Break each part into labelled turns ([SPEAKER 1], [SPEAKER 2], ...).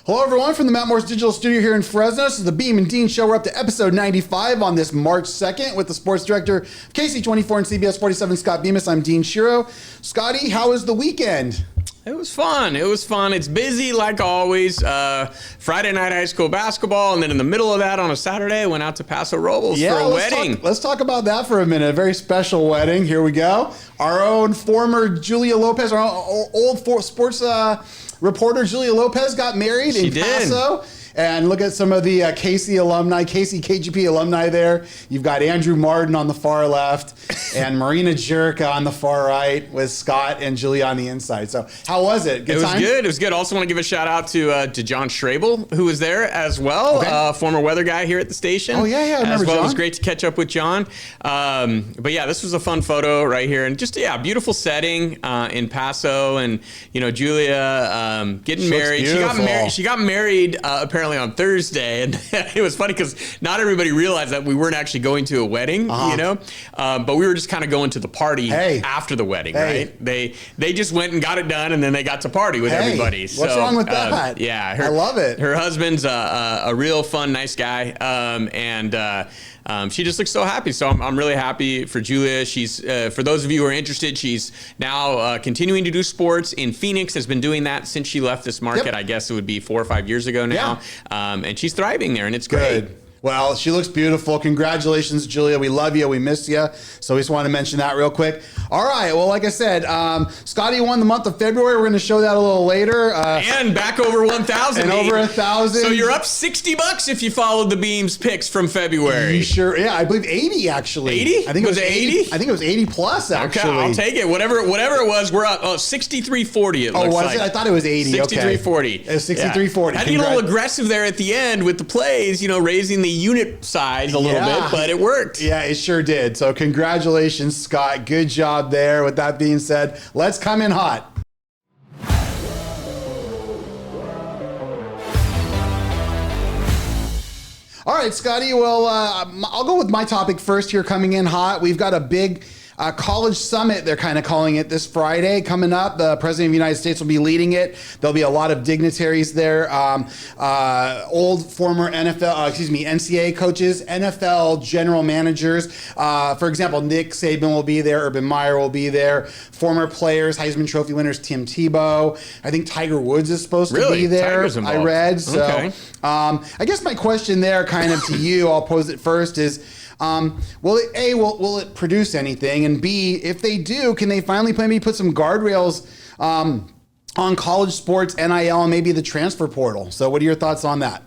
[SPEAKER 1] Hello, everyone, from the Matt Morris Digital Studio here in Fresno. This is the Beem and Dean Show. We're up to episode 95 on this March 2nd with the sports director of KSEE24 and CBS47, Scott Bemis. I'm Dean Schiro. Scotty, how was the weekend?
[SPEAKER 2] It was fun. It's busy like always. Friday night high school basketball, and then in the middle of that on a Saturday, I went out to Paso Robles for a wedding.
[SPEAKER 1] Let's talk about that for a minute. A very special wedding. Here we go. Our own former Julia Lopez, our old sports reporter Julia Lopez got married in Paso. And look at some of the KC alumni, KC KGP alumni there. You've got Andrew Martin on the far left and Marina Jurka on the far right with Scott and Julia on the inside. So how was it? Good time?
[SPEAKER 2] It was good. Also want to give a shout out to John Schrabel, who was there as well, former weather guy here at the station.
[SPEAKER 1] Oh, yeah, I remember John.
[SPEAKER 2] It was great to catch up with John. But yeah, this was a fun photo right here. And just, beautiful setting in Paso. And, Julia getting married. She got married apparently on Thursday, and it was funny because not everybody realized that we weren't actually going to a wedding, but we were just kind of going to the party after the wedding, right? They just went and got it done, and then they got to party with everybody.
[SPEAKER 1] What's wrong with that? I love it.
[SPEAKER 2] Her husband's a real fun, nice guy, and she just looks so happy. So I'm really happy for Julia. She's, for those of you who are interested, she's now continuing to do sports in Phoenix, has been doing that since she left this market. I guess it would be 4 or 5 years ago now. And she's thriving there, and it's great.
[SPEAKER 1] Good. Well, she looks beautiful. Congratulations, Julia. We love you. We miss you. So we just want to mention that real quick. All right. Well, like I said, Scotty won the month of February. We're going to show that a little later.
[SPEAKER 2] And back over 1,000.
[SPEAKER 1] And over 1,000.
[SPEAKER 2] So you're up $60 if you followed the Beams picks from February.
[SPEAKER 1] You sure? Yeah, I believe 80 actually.
[SPEAKER 2] 80?
[SPEAKER 1] I think it was 80. I think it was 80 plus actually.
[SPEAKER 2] Okay, I'll take it. Whatever it was, we're up. 63.40 it looks like.
[SPEAKER 1] It? I thought it was 80.
[SPEAKER 2] 63.40.
[SPEAKER 1] It was 63.40.
[SPEAKER 2] I think a little aggressive there at the end with the plays, raising the unit size a little bit, but it worked.
[SPEAKER 1] Yeah, it sure did. So congratulations, Scott. Good job there. With that being said, let's come in hot. All right, Scotty. Well, I'll go with my topic first here, coming in hot. We've got a big college summit, they're kind of calling it, this Friday coming up. The President of the United States will be leading it. There'll be a lot of dignitaries there. Old former NCAA coaches, NFL general managers. For example, Nick Saban will be there. Urban Meyer will be there. Former players, Heisman Trophy winners, Tim Tebow. I think Tiger Woods is supposed to be there.
[SPEAKER 2] Tiger's involved.
[SPEAKER 1] I read. So I guess my question there kind of to you, I'll pose it first, is will it produce anything? And B, if they do, can they finally maybe put some guardrails on college sports, NIL, and maybe the transfer portal? So what are your thoughts on that?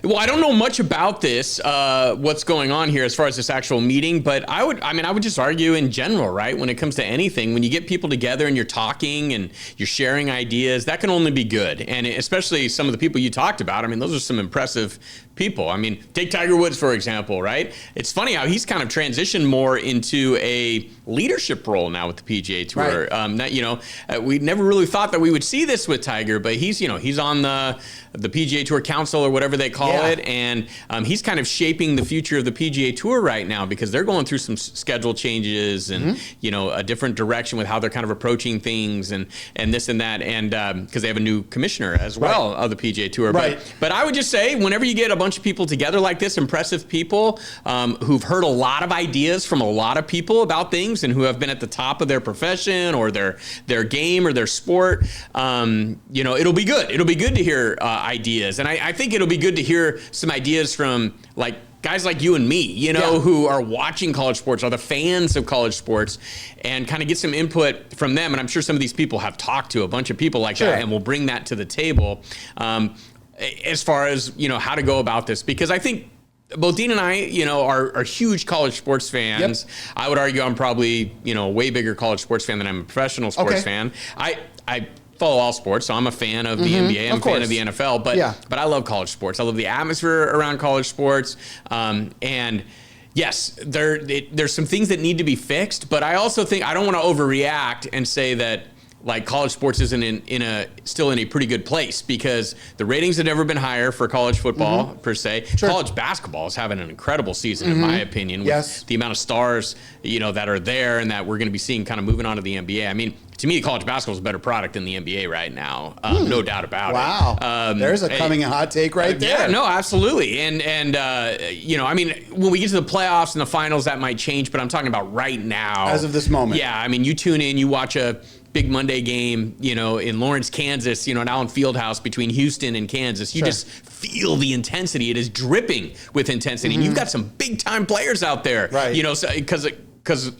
[SPEAKER 2] Well, I don't know much about this, what's going on here as far as this actual meeting, but I would just argue in general, right? When it comes to anything, when you get people together and you're talking and you're sharing ideas, that can only be good. And especially some of the people you talked about, those are some impressive people. Take Tiger Woods, for example, right? It's funny how he's kind of transitioned more into a leadership role now with the PGA Tour. Right. We never really thought that we would see this with Tiger, but he's on the PGA Tour Council or whatever they call it, and he's kind of shaping the future of the PGA Tour right now because they're going through some schedule changes and a different direction with how they're kind of approaching things and this and that, and because they have a new commissioner as well of the PGA Tour.
[SPEAKER 1] Right.
[SPEAKER 2] But I would just say, whenever you get a bunch of people together like this, impressive people who've heard a lot of ideas from a lot of people about things and who have been at the top of their profession or their game or their sport, it'll be good. It'll be good to hear ideas. And I think it'll be good to hear some ideas from guys like you and me, who are watching college sports, are the fans of college sports, and kind of get some input from them. And I'm sure some of these people have talked to a bunch of people like that, and will bring that to the table as far as, how to go about this. Because I think both Dean and I, are huge college sports fans. Yep. I would argue I'm probably, a way bigger college sports fan than I'm a professional sports fan. I follow all sports, so I'm a fan of the NBA. I'm a fan of the NFL, but I love college sports. I love the atmosphere around college sports, and yes, there's some things that need to be fixed, but I also think I don't want to overreact and say that like college sports isn't still in a pretty good place, because the ratings have never been higher for college football per se.
[SPEAKER 1] Sure.
[SPEAKER 2] College basketball is having an incredible season, in my opinion, with the amount of stars, that are there and that we're going to be seeing kind of moving on to the NBA. I mean, to me, college basketball is a better product than the NBA right now. No doubt about it.
[SPEAKER 1] Wow. There's a coming hot take right there.
[SPEAKER 2] Yeah, no, absolutely. And I mean, when we get to the playoffs and the finals, that might change, but I'm talking about right now.
[SPEAKER 1] As of this moment.
[SPEAKER 2] Yeah, I mean, you tune in, you watch a big Monday game, in Lawrence, Kansas, at Allen Fieldhouse between Houston and Kansas. You just feel the intensity. It is dripping with intensity. And you've got some big time players out there,
[SPEAKER 1] right?
[SPEAKER 2] Because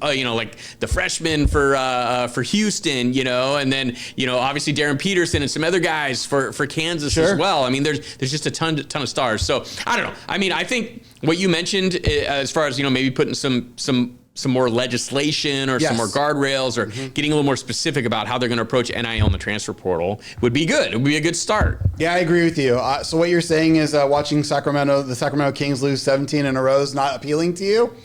[SPEAKER 2] like the freshman for Houston, and then obviously Darren Peterson and some other guys for Kansas as well. I mean, there's just a ton of stars. So I don't know. I mean, I think what you mentioned as far as maybe putting some more legislation or some more guardrails or getting a little more specific about how they're going to approach NIL in the transfer portal would be good. It would be a good start.
[SPEAKER 1] Yeah, I agree with you. So what you're saying is watching the Sacramento Kings lose 17 in a row is not appealing to you?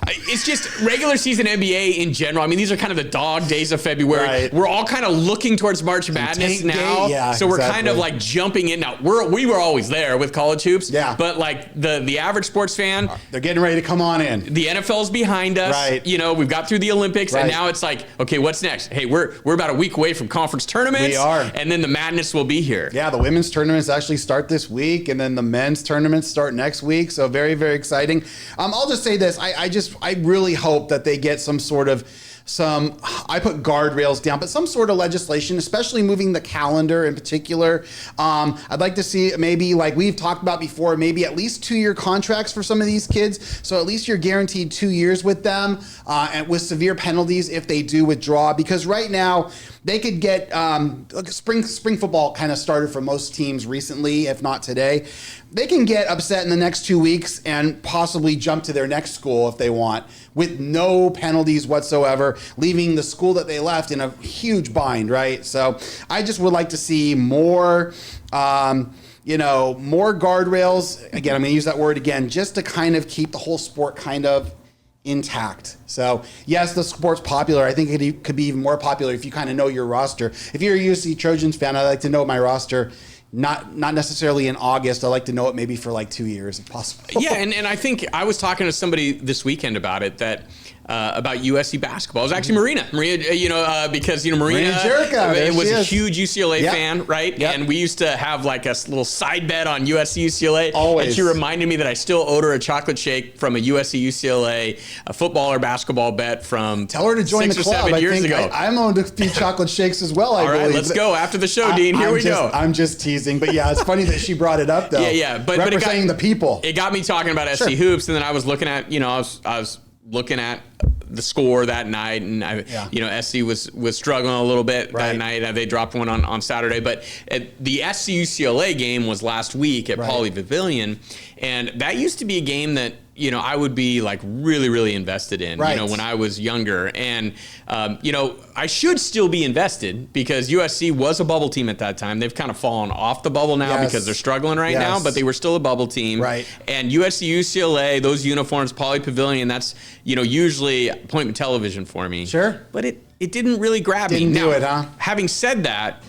[SPEAKER 2] It's just regular season NBA in general. I mean, these are kind of the dog days of February.
[SPEAKER 1] Right.
[SPEAKER 2] We're all kind of looking towards March Madness now.
[SPEAKER 1] Yeah,
[SPEAKER 2] so we're kind of like jumping in now. We were always there with college hoops.
[SPEAKER 1] Yeah.
[SPEAKER 2] But like the average sports fan,
[SPEAKER 1] they're getting ready to come on in.
[SPEAKER 2] The NFL's behind us.
[SPEAKER 1] Right.
[SPEAKER 2] We've got through the Olympics, and now it's like, okay, what's next? Hey, we're about a week away from conference tournaments.
[SPEAKER 1] We are.
[SPEAKER 2] And then the madness will be here.
[SPEAKER 1] Yeah, the women's tournaments actually start this week, and then the men's tournaments start next week. So very, very exciting. I'll just say this. I really hope that they get some sort of I put guardrails down, but some sort of legislation, especially moving the calendar in particular. I'd like to see maybe, like we've talked about before, maybe at least 2-year contracts for some of these kids. So at least you're guaranteed 2 years with them, and with severe penalties if they do withdraw. Because right now they could get spring football kind of started for most teams recently, if not today. They can get upset in the next 2 weeks and possibly jump to their next school if they want, with no penalties whatsoever, leaving the school that they left in a huge bind, right? So I just would like to see more, more guardrails. Again, I'm going to use that word again, just to kind of keep the whole sport kind of intact. So yes, the sport's popular. I think it could be even more popular if you kind of know your roster. If you're a USC Trojans fan, I like to know my roster. Not necessarily in August. I like to know it maybe for like 2 years if possible.
[SPEAKER 2] Yeah, and I think I was talking to somebody this weekend about it, about USC basketball. It was actually Marina, because Marina was a huge UCLA fan, right?
[SPEAKER 1] Yep.
[SPEAKER 2] And we used to have like a little side bet on USC UCLA.
[SPEAKER 1] Always.
[SPEAKER 2] And she reminded me that I still owed her a chocolate shake from a USC UCLA football or basketball bet from
[SPEAKER 1] Tell her to join the club.
[SPEAKER 2] 7 years ago.
[SPEAKER 1] I'm owed a few chocolate shakes as well.
[SPEAKER 2] All right, let's go after the show, Dean. Here we go.
[SPEAKER 1] I'm just teasing, but yeah, it's funny that she brought it up though.
[SPEAKER 2] Yeah, but
[SPEAKER 1] representing the people.
[SPEAKER 2] It got me talking about SC hoops, and then I was looking at, I was looking at the score that night, and SC was struggling a little bit that night. They dropped one on Saturday, but the SC UCLA game was last week at Pauley Pavilion, and that used to be a game that I would be like really, really invested in, when I was younger. And, I should still be invested because USC was a bubble team at that time. They've kind of fallen off the bubble now because they're struggling right now, but they were still a bubble team.
[SPEAKER 1] Right.
[SPEAKER 2] And USC, UCLA, those uniforms, Pauley Pavilion, that's, usually appointment television for me.
[SPEAKER 1] Sure.
[SPEAKER 2] But it didn't really grab me.
[SPEAKER 1] Didn't do it, huh?
[SPEAKER 2] Having said that,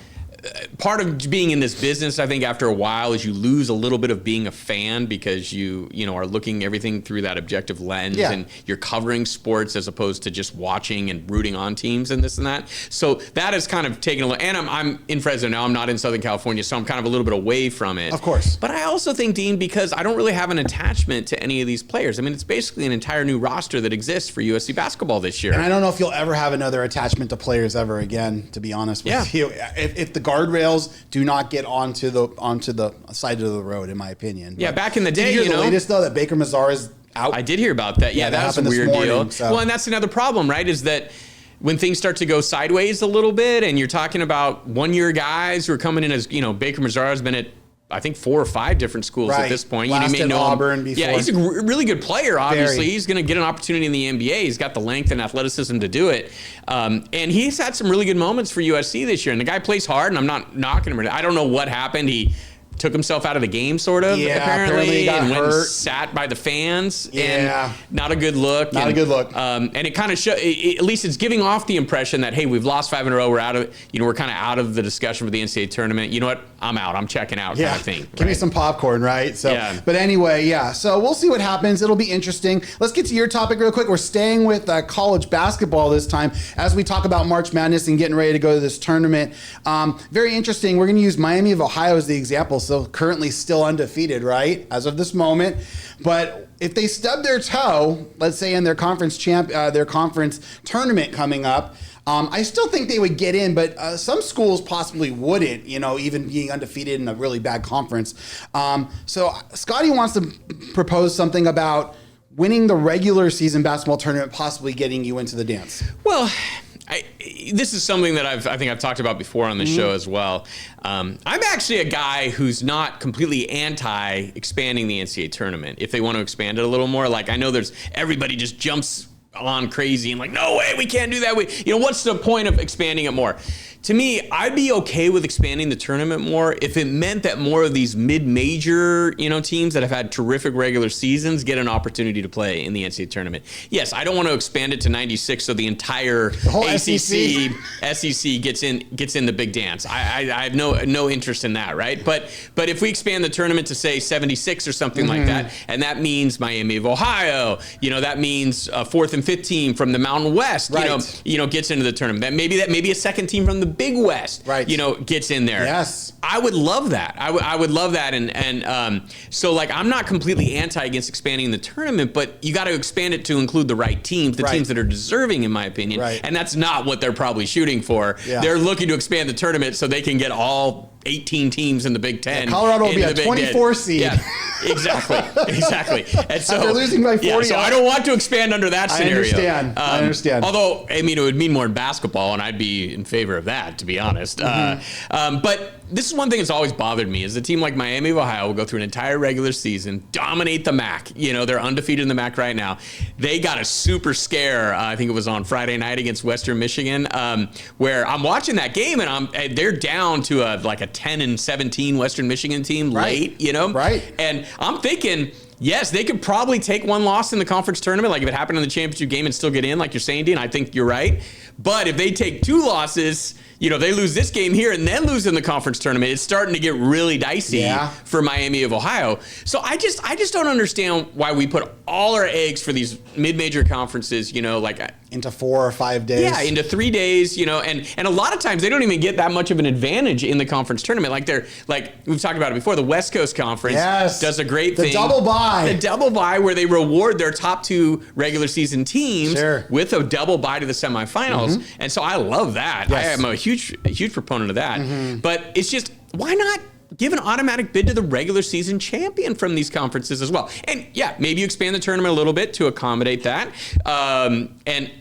[SPEAKER 2] part of being in this business, I think after a while, is you lose a little bit of being a fan because you are looking everything through that objective lens, and you're covering sports as opposed to just watching and rooting on teams and this and that. So that is kind of taken a look. And I'm in Fresno now. I'm not in Southern California, so I'm kind of a little bit away from it.
[SPEAKER 1] Of course.
[SPEAKER 2] But I also think, Dean, because I don't really have an attachment to any of these players. I mean, it's basically an entire new roster that exists for USC basketball this year.
[SPEAKER 1] And I don't know if you'll ever have another attachment to players ever again, to be honest with you. If the guardrails do not get onto the side of the road, in my opinion.
[SPEAKER 2] Yeah, back in the day,
[SPEAKER 1] did you hear the latest though that Baker Mazar is out?
[SPEAKER 2] I did hear about that. Yeah, that was a weird deal.
[SPEAKER 1] So.
[SPEAKER 2] Well, and that's another problem, right? Is that when things start to go sideways a little bit, and you're talking about 1-year guys who are coming in as Baker Mazar has been at, I think, 4 or 5 different schools at this point.
[SPEAKER 1] Last
[SPEAKER 2] you may know
[SPEAKER 1] Auburn
[SPEAKER 2] him.
[SPEAKER 1] before.
[SPEAKER 2] Yeah, he's a really good player, obviously.
[SPEAKER 1] Very.
[SPEAKER 2] He's going to get an opportunity in the NBA. He's got the length and athleticism to do it. And he's had some really good moments for USC this year. And the guy plays hard, and I'm not knocking him. I don't know what happened. He took himself out of the game, sort of, apparently
[SPEAKER 1] he got
[SPEAKER 2] and went and
[SPEAKER 1] hurt.
[SPEAKER 2] sat by the fans.
[SPEAKER 1] Yeah.
[SPEAKER 2] And not a good look.
[SPEAKER 1] Not a good look.
[SPEAKER 2] And it kind of at least it's giving off the impression that, hey, we've lost 5 in a row. We're out of, we're kind of out of the discussion for the NCAA tournament. You know what? I'm out. I'm checking out, kind of thing.
[SPEAKER 1] Give me some popcorn, right? So, but anyway, so we'll see what happens. It'll be interesting. Let's get to your topic real quick. We're staying with college basketball this time as we talk about March Madness and getting ready to go to this tournament. Very interesting. We're going to use Miami of Ohio as the example. So currently still undefeated, right? As of this moment. But if they stub their toe, let's say in their conference tournament coming up, I still think they would get in, but some schools possibly wouldn't, even being undefeated in a really bad conference. So Scotty wants to propose something about winning the regular season basketball tournament, possibly getting you into the dance.
[SPEAKER 2] Well, this is something that I think I've talked about before on the show as well. I'm actually a guy who's not completely anti expanding the NCAA tournament. If they want to expand it a little more, like I know everybody just jumps on crazy and like, no way, we can't do that. What's the point of expanding it more? To me, I'd be okay with expanding the tournament more if it meant that more of these mid-major, teams that have had terrific regular seasons get an opportunity to play in the NCAA tournament. Yes, I don't want to expand it to 96 so the entire ACC, SEC gets in the big dance. I have no interest in that, right? But if we expand the tournament to say 76 or something like that, and that means Miami of Ohio, that means a 4th and 5th team from the Mountain West, gets into the tournament. That maybe a second team from the Big West, gets in there.
[SPEAKER 1] Yes,
[SPEAKER 2] I would love that. I would love that, and so like I'm not completely anti against expanding the tournament, but you got to expand it to include the right teams, teams that are deserving, in my opinion. Right. And that's not what they're probably shooting for. Yeah. They're looking to expand the tournament so they can get all 18 teams in the Big Ten.
[SPEAKER 1] Yeah, Colorado will be a 24 seed.
[SPEAKER 2] Yeah, exactly. And so
[SPEAKER 1] they're losing by 40.
[SPEAKER 2] So I don't want to expand under that scenario.
[SPEAKER 1] I understand.
[SPEAKER 2] Although, it would mean more in basketball, and I'd be in favor of that, to be honest. But this is one thing that's always bothered me, is a team like Miami of Ohio will go through an entire regular season, dominate the MAC. They're undefeated in the MAC right now. They got a super scare, I think it was on Friday night against Western Michigan, where I'm watching that game, and they're down to a 10-17 Western Michigan team late,
[SPEAKER 1] Right.
[SPEAKER 2] And I'm thinking, yes, they could probably take one loss in the conference tournament, like if it happened in the championship game, and still get in, like you're saying, Dean. I think you're right. But if they take 2 losses, they lose this game here and then lose in the conference tournament, it's starting to get really dicey for Miami of Ohio. So I just don't understand why we put all our eggs for these mid-major conferences,
[SPEAKER 1] into 4 or 5 days.
[SPEAKER 2] Yeah, into 3 days, and a lot of times they don't even get that much of an advantage in the conference tournament. Like we've talked about it before, the West Coast Conference does a great thing.
[SPEAKER 1] The double bye
[SPEAKER 2] where they reward their top 2 regular season teams with a double bye to the semifinals. And so I love that. Yes. I am a huge proponent of that. But it's just, why not give an automatic bid to the regular season champion from these conferences as well? And maybe you expand the tournament a little bit to accommodate that. And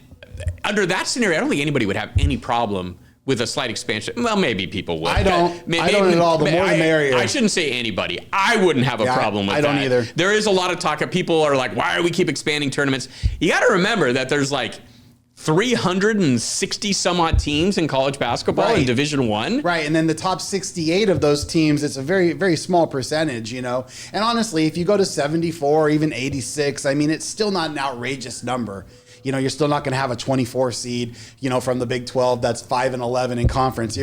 [SPEAKER 2] under that scenario, I don't think anybody would have any problem with a slight expansion. Well, maybe people would.
[SPEAKER 1] I don't at all. The more the merrier.
[SPEAKER 2] I shouldn't say anybody. I wouldn't have a problem with that.
[SPEAKER 1] I don't either.
[SPEAKER 2] There is a lot of talk of people are like, why do we keep expanding tournaments? You got to remember that there's 360 some odd teams in college basketball in Division I.
[SPEAKER 1] Right, and then the top 68 of those teams, it's a very, very small percentage, And honestly, if you go to 74 or even 86, it's still not an outrageous number. You're still not going to have a 24 seed, from the Big 12 that's 5-11 in conference.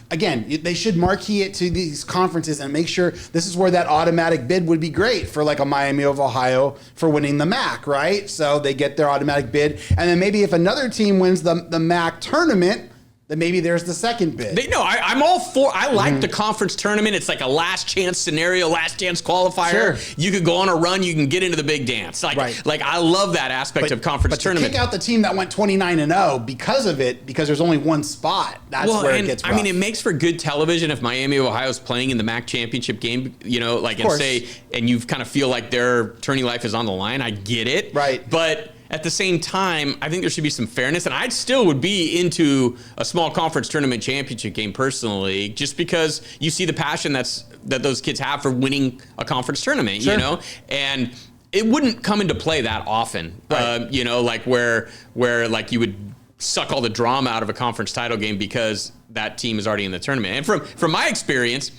[SPEAKER 1] They should marquee it to these conferences and make sure this is where that automatic bid would be great for a Miami of Ohio for winning the MAC, right? So they get their automatic bid. And then maybe if another team wins the MAC tournament, then maybe there's the second bid.
[SPEAKER 2] I'm all for. I like the conference tournament. It's like a last chance scenario, last chance qualifier.
[SPEAKER 1] Sure.
[SPEAKER 2] You could go on a run. You can get into the big dance. Like I love that aspect of conference tournament.
[SPEAKER 1] But kick out the team that went 29-0 because of it, because there's only one spot. That's where it gets rough.
[SPEAKER 2] It makes for good television if Miami of Ohio is playing in the MAC championship game. And you kind of feel like their tourney life is on the line. I get it.
[SPEAKER 1] Right.
[SPEAKER 2] But at the same time, I think there should be some fairness, and I still would be into a small conference tournament championship game personally, just because you see the passion that those kids have for winning a conference tournament, and it wouldn't come into play that often, where you would suck all the drama out of a conference title game because that team is already in the tournament. And from my experience,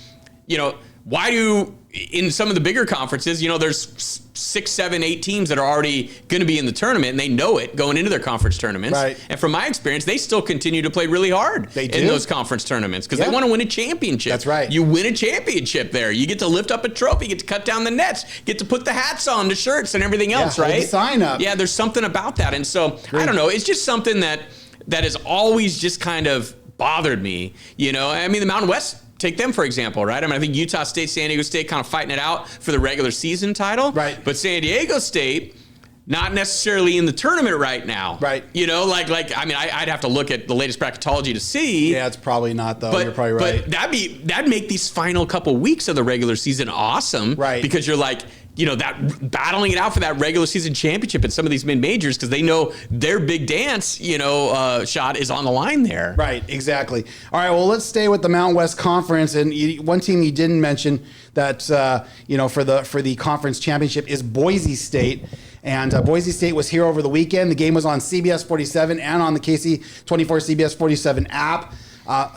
[SPEAKER 2] why do in some of the bigger conferences, there's 6, 7, 8 teams that are already going to be in the tournament, and they know it going into their conference tournaments.
[SPEAKER 1] Right.
[SPEAKER 2] And from my experience, they still continue to play really hard in those conference tournaments because they want to win a championship.
[SPEAKER 1] That's right.
[SPEAKER 2] You win a championship there. You get to lift up a trophy, get to cut down the nets, get to put the hats on, the shirts, and everything else, right?
[SPEAKER 1] The sign up.
[SPEAKER 2] Yeah, there's something about that. And so, I don't know, it's just something that has always just kind of bothered me. I mean, the Mountain West, take them, for example, right? I mean, I think Utah State, San Diego State kind of fighting it out for the regular season title.
[SPEAKER 1] Right.
[SPEAKER 2] But San Diego State, not necessarily in the tournament right now.
[SPEAKER 1] Right.
[SPEAKER 2] I mean, I'd have to look at the latest bracketology to see.
[SPEAKER 1] Yeah, it's probably not, though. You're probably right.
[SPEAKER 2] But that'd make these final couple weeks of the regular season awesome.
[SPEAKER 1] Right.
[SPEAKER 2] Because you're like, that battling it out for that regular season championship in some of these mid-majors because they know their big dance, shot is on the line there.
[SPEAKER 1] Right, exactly. All right, well, let's stay with the Mountain West Conference. And one team you didn't mention that, for the conference championship is Boise State. And Boise State was here over the weekend. The game was on CBS 47 and on the KSEE24 CBS 47 app.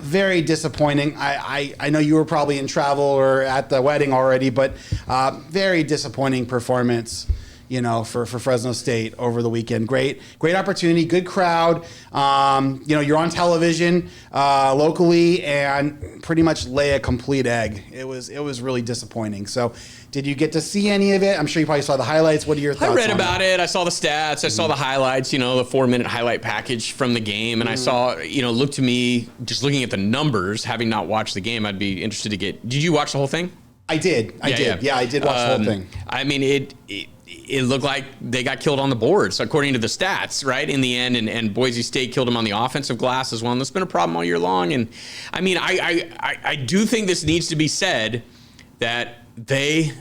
[SPEAKER 1] Very disappointing. I know you were probably in travel or at the wedding already, but very disappointing performance, for Fresno State over the weekend. Great opportunity, good crowd. You're on television locally and pretty much lay a complete egg. It was really disappointing. So, did you get to see any of it? I'm sure you probably saw the highlights. What are your thoughts?
[SPEAKER 2] I read about it. I saw the stats. I saw the highlights, the 4-minute highlight package from the game. And I saw, looked to me, just looking at the numbers, having not watched the game, I'd be interested to get. Did you watch the whole thing?
[SPEAKER 1] I did. I did. Yeah, I did watch the whole thing.
[SPEAKER 2] I mean, it looked like they got killed on the boards, according to the stats, right? In the end, and Boise State killed them on the offensive glass as well. And that's been a problem all year long. And I mean, I do think this needs to be said that they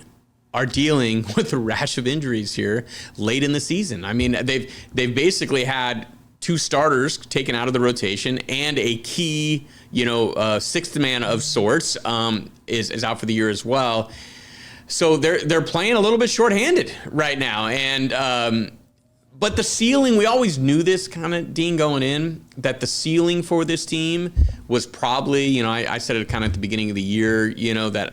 [SPEAKER 2] are dealing with a rash of injuries here late in the season. I mean, they've basically had 2 starters taken out of the rotation and a key, sixth man of sorts is out for the year as well. So they're playing a little bit shorthanded right now. And but the ceiling, we always knew this kind of, Dean, going in, that the ceiling for this team was probably, I said it kind of at the beginning of the year, that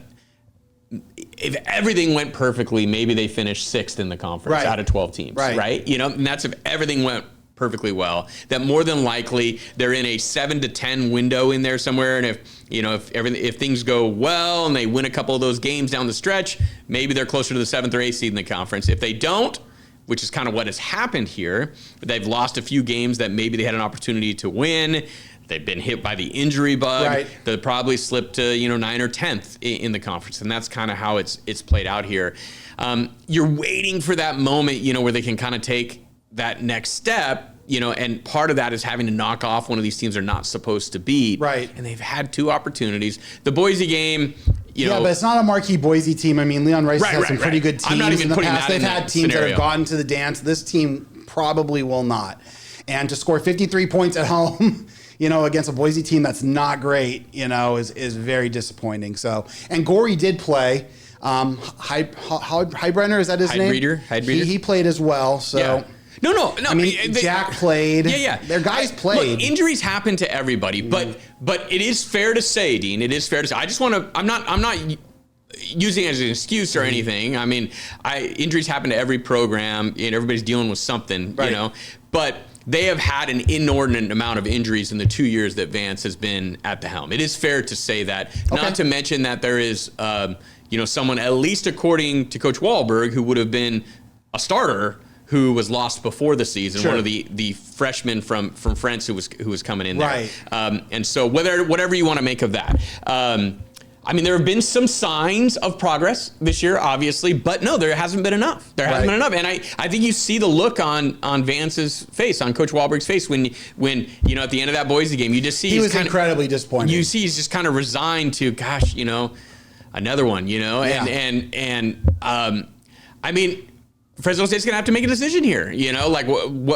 [SPEAKER 2] if everything went perfectly, maybe they finished 6th in the conference out of 12 teams, right? And that's if everything went perfectly well. That more than likely they're in a 7 to 10 window in there somewhere, and if things go well and they win a couple of those games down the stretch, maybe they're closer to the 7th or 8th seed in the conference. If they don't, which is kind of what has happened here, they've lost a few games that maybe they had an opportunity to win. They've been hit by the injury bug. Right. They probably slipped to 9th or 10th in the conference, and that's kind of how it's played out here. You're waiting for that moment, where they can kind of take that next step, and part of that is having to knock off one of these teams they're not supposed to beat.
[SPEAKER 1] Right.
[SPEAKER 2] And they've had 2 opportunities. The Boise game,
[SPEAKER 1] but it's not a marquee Boise team. I mean, Leon Rice has some pretty good teams.
[SPEAKER 2] I'm not even
[SPEAKER 1] in the
[SPEAKER 2] putting
[SPEAKER 1] past.
[SPEAKER 2] that in
[SPEAKER 1] They've had
[SPEAKER 2] that
[SPEAKER 1] teams
[SPEAKER 2] scenario.
[SPEAKER 1] that have gotten to the dance. This team probably will not. And to score 53 points at home, against a Boise team that's not great, is very disappointing. So, and Gorey did play. Heidbrenner, is that his name?
[SPEAKER 2] Heidbreeder.
[SPEAKER 1] He played as well. So.
[SPEAKER 2] Yeah. No.
[SPEAKER 1] I mean, Jack played.
[SPEAKER 2] Yeah.
[SPEAKER 1] Their guys played.
[SPEAKER 2] Look, injuries happen to everybody, but it is fair to say, Dean. It is fair to say. I just want to. I'm not using it as an excuse or anything. I mean, injuries happen to every program, and everybody's dealing with something, But they have had an inordinate amount of injuries in the 2 years that Vance has been at the helm. It is fair to say that. Okay. Not to mention that there is, someone, at least according to Coach Wahlberg, who would have been a starter, who was lost before the season, one of the freshmen from France who was coming in there.
[SPEAKER 1] Right.
[SPEAKER 2] And so whatever you want to make of that. I mean, there have been some signs of progress this year, obviously, but no, there hasn't been enough. There hasn't been enough. And I think you see the look on Vance's face, on Coach Wahlberg's face when at the end of that Boise game, you just see
[SPEAKER 1] he was incredibly disappointed.
[SPEAKER 2] You see he's just kind of resigned to, gosh, another one, and I mean, Fresno State's going to have to make a decision here,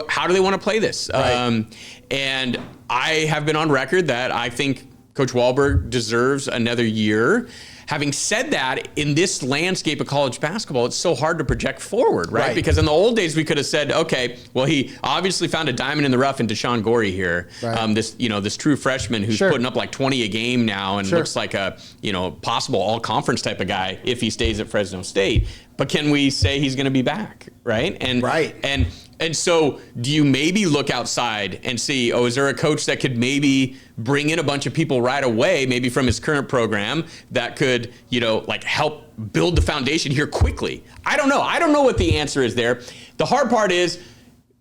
[SPEAKER 2] how do they want to play this?
[SPEAKER 1] Right.
[SPEAKER 2] And I have been on record that I think Coach Wahlberg deserves another year. having said that, in this landscape of college basketball, it's so hard to project forward, right?
[SPEAKER 1] Right.
[SPEAKER 2] Because in the old days, we could have said, okay, well, he obviously found a diamond in the rough in Deshaun Gorey here.
[SPEAKER 1] Right.
[SPEAKER 2] This true freshman who's putting up like 20 a game now and looks like a, possible all-conference type of guy if he stays at Fresno State. But can we say he's going to be back, right? And so do you maybe look outside and see, is there a coach that could maybe bring in a bunch of people right away, maybe from his current program, that could, help build the foundation here quickly? I don't know. I don't know what the answer is there. The hard part is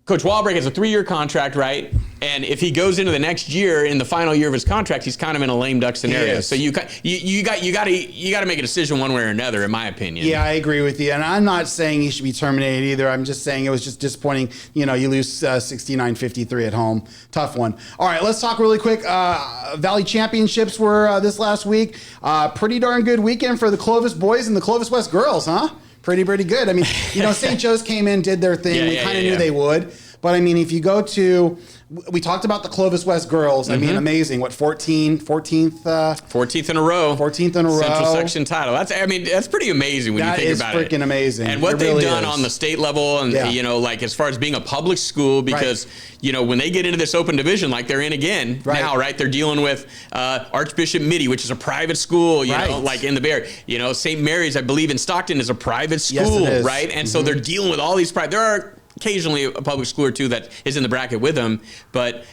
[SPEAKER 2] Coach Walbrink has a 3-year contract, right? And if he goes into the next year, in the final year of his contract, he's kind of in a lame duck scenario. So you got to make a decision one way or another, in my opinion.
[SPEAKER 1] Yeah, I agree with you, and I'm not saying he should be terminated either. I'm just saying it was just disappointing. You lose 69-53 at home. Tough one. All right, let's talk really quick. Valley Championships were this last week. Pretty darn good weekend for the Clovis boys and the Clovis West girls, huh? Pretty good. I mean, St. Joe's came in, did their thing. We kind of knew they would. But I mean, if you go to, we talked about the Clovis West girls. I mean, amazing. What, 14th?
[SPEAKER 2] 14th in a row.
[SPEAKER 1] 14th in a row.
[SPEAKER 2] Central section title. That's pretty amazing when you think about it.
[SPEAKER 1] That is freaking amazing.
[SPEAKER 2] And what they've done on the state level and, as far as being a public school, because, when they get into this open division, like they're in again now, right? They're dealing with Archbishop Mitty, which is a private school, like in the Bay Area. St. Mary's, I believe, in Stockton is a private school, right? And so they're dealing with all these there are occasionally a public school or two that is in the bracket with them, but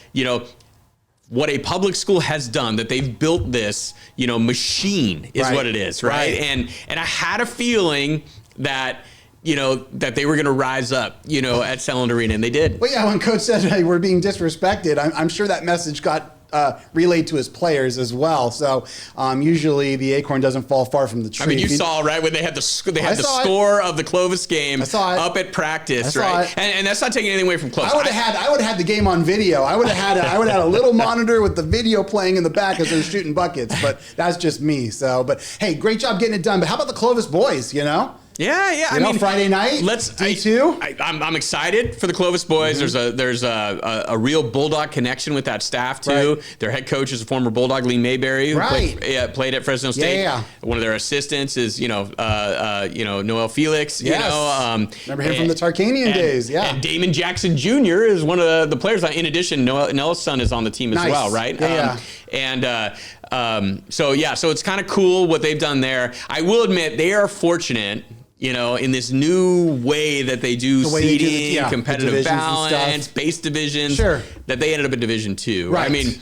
[SPEAKER 2] what a public school has done, that they've built this machine is what it is, right? And I had a feeling that that they were going to rise up at Selland Arena, and they did.
[SPEAKER 1] Well, yeah, when Coach said, hey, we're being disrespected, I'm sure that message got relayed to his players as well. So usually the acorn doesn't fall far from the tree.
[SPEAKER 2] I mean, you saw, right, when they had the score of the Clovis game up at practice, right? And that's not taking anything away from Clovis.
[SPEAKER 1] I would have had the game on video. I would have had a little monitor with the video playing in the back as they're shooting buckets. But that's just me. So, but hey, great job getting it done. But how about the Clovis boys?
[SPEAKER 2] Yeah.
[SPEAKER 1] I mean, Friday night. D2.
[SPEAKER 2] I'm excited for the Clovis boys. There's a real Bulldog connection with that staff too.
[SPEAKER 1] Right.
[SPEAKER 2] Their head coach is a former Bulldog, Lee Mayberry, who played at Fresno State.
[SPEAKER 1] Yeah.
[SPEAKER 2] One of their assistants is Noel Felix.
[SPEAKER 1] Yes. Remember him from the Tarkanian days. Yeah.
[SPEAKER 2] And Damon Jackson Jr. is one of the players. In addition, Noel's son is on the team as well, right? So it's kind of cool what they've done there. I will admit they are fortunate. In this new way that they do seeding, competitive balance, base divisions, that they ended up in Division II. Right. I mean,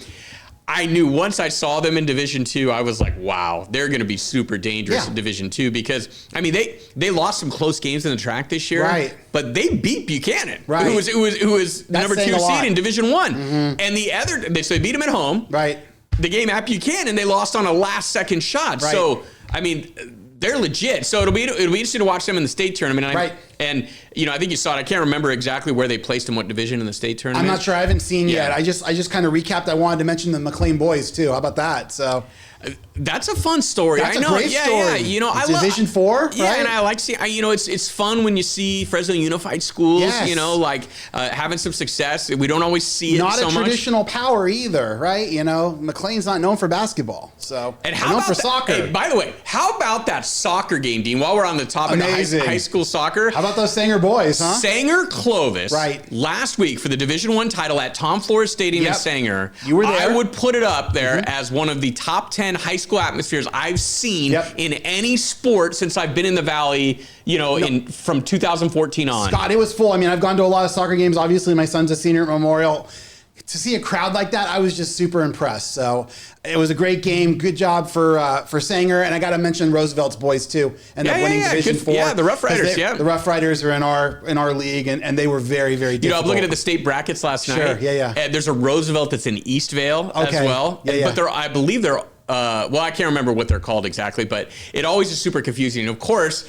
[SPEAKER 2] I knew once I saw them in Division II, I was like, wow, they're going to be super dangerous in Division II, because, I mean, they lost some close games in the track this year, but they beat Buchanan, who was the number 2 seed in Division I. And so they beat them at home.
[SPEAKER 1] Right.
[SPEAKER 2] The game at Buchanan, they lost on a last-second shot. Right. So, I mean, they're legit. So it'll be interesting to watch them in the state tournament. And I think you saw it. I can't remember exactly where they placed them, what division in the state tournament.
[SPEAKER 1] I'm not sure. I haven't seen yet. I just kind of recapped. I wanted to mention the McLean boys too. How about that? So
[SPEAKER 2] that's a fun story.
[SPEAKER 1] That's a great story.
[SPEAKER 2] Yeah.
[SPEAKER 1] I love Division 4.
[SPEAKER 2] Yeah, and I like seeing. It's fun when you see Fresno Unified schools. Yes. Having some success. We don't always see it so much.
[SPEAKER 1] Not a traditional power either, right? McLean's not known for basketball, so
[SPEAKER 2] and
[SPEAKER 1] known for soccer.
[SPEAKER 2] Hey, by the way, how about that soccer game, Dean? While we're on the topic of high school soccer,
[SPEAKER 1] how about those Sanger boys, huh?
[SPEAKER 2] Sanger Clovis, last week for the Division I title at Tom Flores Stadium in Sanger.
[SPEAKER 1] You were there.
[SPEAKER 2] I would put it up there as one of the top 10 high school atmospheres I've seen in any sport since I've been in the Valley, from 2014 on.
[SPEAKER 1] Scott, it was full. I mean, I've gone to a lot of soccer games. Obviously, my son's a senior at Memorial. To see a crowd like that, I was just super impressed. So it was a great game. Good job for Sanger. And I got to mention Roosevelt's boys too. And winning Division 4.
[SPEAKER 2] Yeah, the Rough Riders.
[SPEAKER 1] The Rough Riders are in our league, and they were very, very difficult.
[SPEAKER 2] I'm looking at the state brackets last night. And there's a Roosevelt that's in Eastvale as well. But I believe they're I can't remember what they're called exactly, but it always is super confusing. And of course,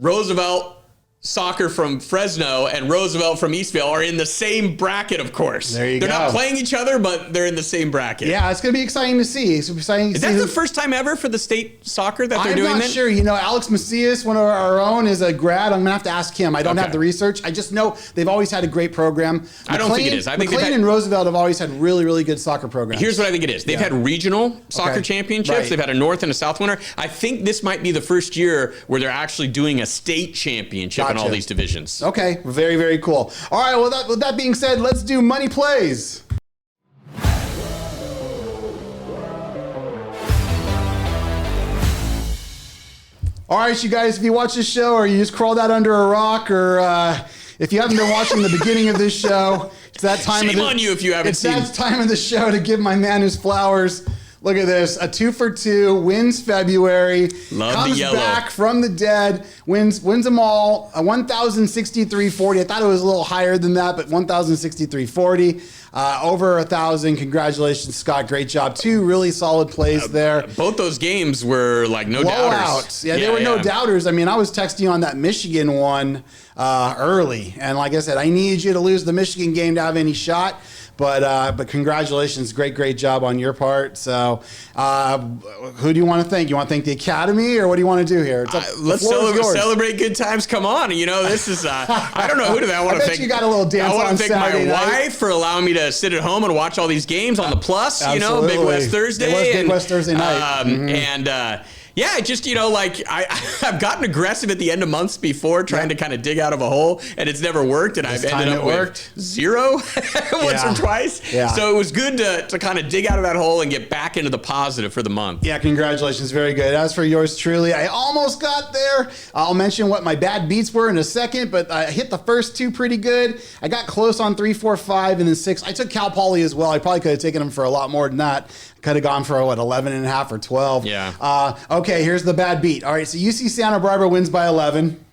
[SPEAKER 2] Roosevelt soccer from Fresno and Roosevelt from Eastvale are in the same bracket, of course.
[SPEAKER 1] There you
[SPEAKER 2] They're
[SPEAKER 1] go.
[SPEAKER 2] not playing each other, but they're in the same bracket.
[SPEAKER 1] Yeah, it's going to be exciting to see. It's exciting to
[SPEAKER 2] Is
[SPEAKER 1] see
[SPEAKER 2] that the first time ever for the state soccer that they're doing
[SPEAKER 1] I'm not
[SPEAKER 2] that?
[SPEAKER 1] sure. You know, Alex Macias, one of our own, is a grad. I'm going to have to ask him. I don't have the research. I just know they've always had a great program.
[SPEAKER 2] I don't think it is. I think
[SPEAKER 1] McLean and Roosevelt have always had really, really good soccer programs.
[SPEAKER 2] Here's what I think it is. They've had regional soccer championships.
[SPEAKER 1] Right.
[SPEAKER 2] They've had a North and a South winner. I think this might be the first year where they're actually doing a state championship in all these divisions.
[SPEAKER 1] Okay, very, very cool. All right, well, with that being said, let's do Money Plays. All right, you guys, if you watch this show or you just crawled out under a rock or if you haven't been watching the beginning of this show, it's that time
[SPEAKER 2] Shame on you if you haven't seen.
[SPEAKER 1] It's that time of the show to give my man his flowers. Look at this, a 2 for 2, wins February,
[SPEAKER 2] Love the yellow.
[SPEAKER 1] comes back from the dead, wins them all, 1,063.40. I thought it was a little higher than that, but 1,063.40, over 1,000. Congratulations, Scott. Great job. 2 really solid plays there.
[SPEAKER 2] Both those games were like no doubters.
[SPEAKER 1] Yeah, there were no doubters. I mean, I was texting on that Michigan one early, and like I said, I need you to lose the Michigan game to have any shot. But congratulations, great job on your part. So, who do you want to thank? You want to thank the Academy, or what do you want to do here?
[SPEAKER 2] Let's celebrate good times. Come on, you know this is. I don't know who do I want to thank.
[SPEAKER 1] You got a little dance.
[SPEAKER 2] I want
[SPEAKER 1] on
[SPEAKER 2] to thank
[SPEAKER 1] Saturday
[SPEAKER 2] my
[SPEAKER 1] night.
[SPEAKER 2] wife for allowing me to sit at home and watch all these games on the Plus.
[SPEAKER 1] Absolutely.
[SPEAKER 2] You know, Big West Thursday.
[SPEAKER 1] It was Big West Thursday night.
[SPEAKER 2] And. Yeah, just, you know, like I've gotten aggressive at the end of months before trying to kind of dig out of a hole, and it's never worked, and I've ended up with 0 once or twice. Yeah. So it was good to kind of dig out of that hole and get back into the positive for the month.
[SPEAKER 1] Yeah, congratulations. Very good. As for yours truly, I almost got there. I'll mention what my bad beats were in a second, but I hit the first 2 pretty good. I got close on 3, 4, 5, and then 6. I took Cal Poly as well. I probably could have taken them for a lot more than that. Could have gone for, 11.5 or 12.
[SPEAKER 2] Yeah.
[SPEAKER 1] Okay, here's the bad beat. All right, so UC Santa Barbara wins by 11.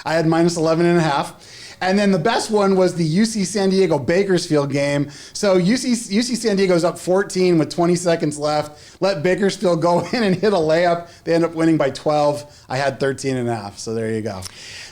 [SPEAKER 1] I had minus 11.5. And then the best one was the UC San Diego Bakersfield game. So UC San Diego's up 14 with 20 seconds left. Let Bakersfield go in and hit a layup. They end up winning by 12. I had 13.5. So there you go.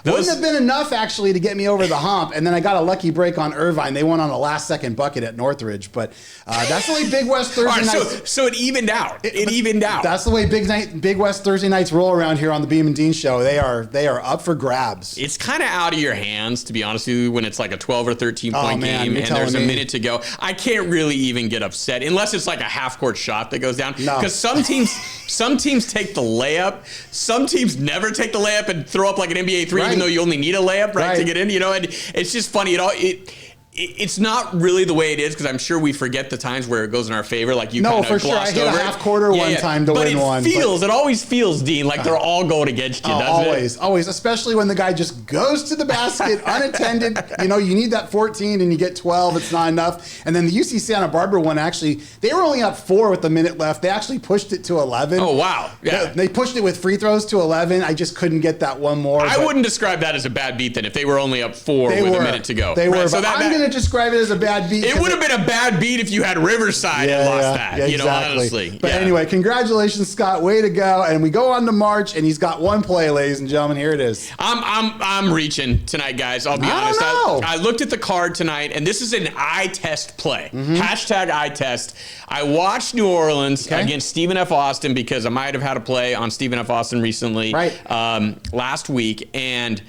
[SPEAKER 1] Wouldn't have been enough, actually, to get me over the hump. And then I got a lucky break on Irvine. They won on a last-second bucket at Northridge. But that's the way Big West Thursday nights...
[SPEAKER 2] So it evened out. It evened out.
[SPEAKER 1] That's the way Big West Thursday nights roll around here on the Beem and Dean Show. They are up for grabs.
[SPEAKER 2] It's kind of out of your hands, to be honest with you, when it's like a 12 or 13-point game and there's a minute to go. I can't really even get upset, unless it's like a half-court shot that goes down. Because some teams take the layup. Some teams never take the layup and throw up like an NBA 3, even though you only need a layup, right, to get in, you know, and it's just funny. It's not really the way it is, because I'm sure we forget the times where it goes in our favor, like you kind of glossed over.
[SPEAKER 1] I hit a half quarter one time to win one.
[SPEAKER 2] It always feels, Dean, like they're all going against you, doesn't it?
[SPEAKER 1] Always, especially when the guy just goes to the basket unattended. You know, you need that 14 and you get 12. It's not enough. And then the UC Santa Barbara one, actually, they were only up 4 with a minute left. They actually pushed it to 11.
[SPEAKER 2] Oh, wow. Yeah.
[SPEAKER 1] They pushed it with free throws to 11. I just couldn't get that one more.
[SPEAKER 2] I wouldn't describe that as a bad beat then if they were only up 4 with a minute to go.
[SPEAKER 1] They were, but I'm going to describe it as a bad beat.
[SPEAKER 2] It would have been a bad beat if you had Riverside and lost that.
[SPEAKER 1] Yeah,
[SPEAKER 2] you know, honestly.
[SPEAKER 1] But anyway, congratulations, Scott. Way to go. And we go on to March, and he's got one play, ladies and gentlemen. Here it is.
[SPEAKER 2] I'm reaching tonight, guys. I'll be honest. I looked at the card tonight, and this is an eye test play. Hashtag eye test. I watched New Orleans against Stephen F. Austin, because I might have had a play on Stephen F. Austin recently, last week, and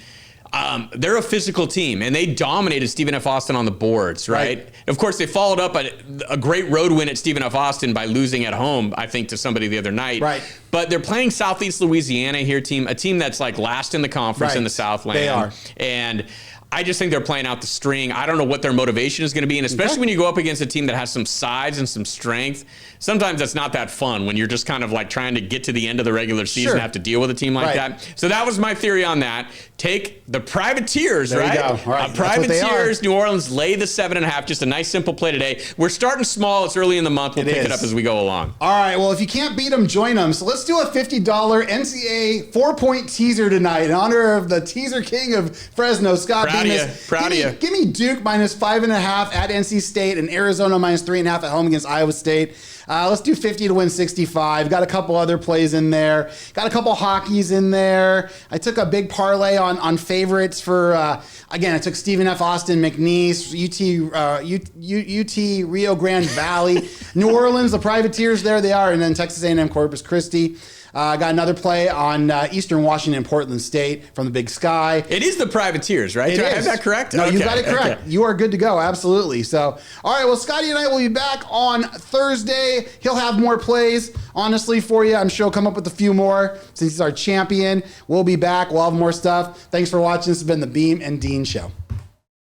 [SPEAKER 2] they're a physical team, and they dominated Stephen F. Austin on the boards, right? Of course, they followed up a great road win at Stephen F. Austin by losing at home, I think, to somebody the other night. But they're playing Southeast Louisiana here, a team that's like last in the conference in the Southland.
[SPEAKER 1] They are.
[SPEAKER 2] And I just think they're playing out the string. I don't know what their motivation is going to be, and especially when you go up against a team that has some size and some strength, sometimes that's not that fun when you're just kind of like trying to get to the end of the regular season and have to deal with a team like that. So that was my theory on that. Take the Privateers,
[SPEAKER 1] there you go.
[SPEAKER 2] Privateers, New Orleans, lay the 7.5. Just a nice, simple play today. We're starting small. It's early in the month. We'll pick it up as we go along.
[SPEAKER 1] All right. Well, if you can't beat them, join them. So let's do a $50 NCAA 4-point teaser tonight in honor of the teaser king of Fresno, Scott Bemis.
[SPEAKER 2] Proud of you.
[SPEAKER 1] Give me Duke minus 5.5 at NC State and Arizona minus 3.5 at home against Iowa State. Let's do 50 to win 65. Got a couple other plays in there. Got a couple hockeys in there. I took a big parlay on favorites for, again, I took Stephen F. Austin, McNeese, UT Rio Grande Valley, New Orleans, the Privateers, there they are, and then Texas A&M Corpus Christi. Got another play on Eastern Washington, Portland State from the Big Sky.
[SPEAKER 2] It is the Privateers, right? Do I have that correct?
[SPEAKER 1] No,
[SPEAKER 2] okay,
[SPEAKER 1] you got it correct.
[SPEAKER 2] Okay.
[SPEAKER 1] You are good to go. Absolutely. So, all right. Well, Scotty and I will be back on Thursday. He'll have more plays, honestly, for you. I'm sure he'll come up with a few more since he's our champion. We'll be back. We'll have more stuff. Thanks for watching. This has been the Beem and Dean Show.